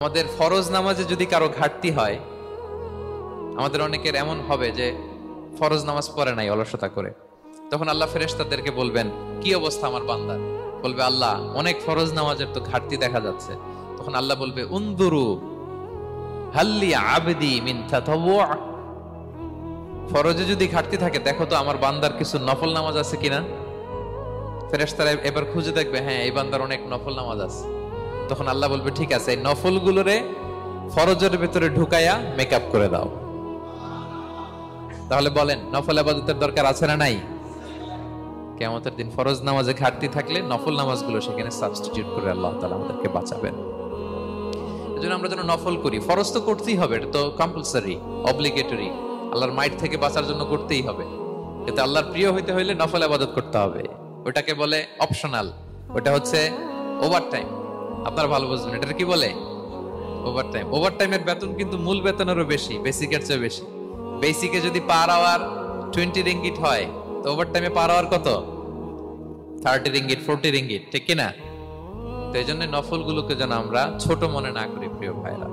আমাদের ফরজ নামাজে যদি কারো ঘাটতি হয়, আমাদের অনেকের এমন হবে যে ফরজ নামাজ পড়ে নাই অলসতা করে, তখন আল্লাহ ফেরেশতাদেরকে বলবেন কি অবস্থা আমার বান্দার। বলবে আল্লাহ অনেক ফরজ নামাজের তো ঘাটতি দেখা যাচ্ছে। তখন আল্লাহ বলবে উনদুরু হাল্লি আবদি মিন তাতাওয়া, ফরজে যদি ঘাটতি থাকে দেখো তো আমার বান্দার কিছু নফল নামাজ আছে কিনা। ফেরেশতারা এবার খুঁজে দেখবে, হ্যাঁ এই বান্দার অনেক নফল নামাজ আছে। তখন আল্লাহ বলবে ঠিক আছে, এই নফল গুলোরে ফরজের ভেতরে ঢুকাইয়া মেকআপ করে দাও। তাহলে বলেন নফল ইবাদতের দরকার আছে না নাই? কিয়ামতের দিন ফরজ নামাজে ঘাটতি থাকলে নফল নামাজগুলো সেখানে সাবস্টিটিউট করে আল্লাহ তাআলা আমাদেরকে বাঁচাবেন। এজন্য আমরা যেন নফল করি। ফরজ তো করতেই হবে, এটা তো কম্পালসরি, অব্লিগেটরি, আল্লাহর মাইট থেকে বাঁচার জন্য করতেই হবে। কিন্তু আল্লাহর প্রিয় হইতে হইলে নফল ইবাদত করতে হবে। ওটাকে বলে অপশনাল, ওটা হচ্ছে ওভারটাইম। আপনারা ভালো বুঝবেন, এটা কি বলে? ওভারটাইম। ওভারটাইমের বেতন কিন্তু মূল বেতনেরও বেশি, বেসিকের চেয়ে বেশি। বেসিকে যদি পার আওয়ার 20 রিঙ্গিট হয়, তো ওভারটাইমে পার আওয়ার কত? 30 রিঙ্গিট, 40 রিঙ্গিট, ঠিক কিনা? তো এই জন্য নফল গুলোকে যেন আমরা ছোট মনে না করি প্রিয় ভাইরা।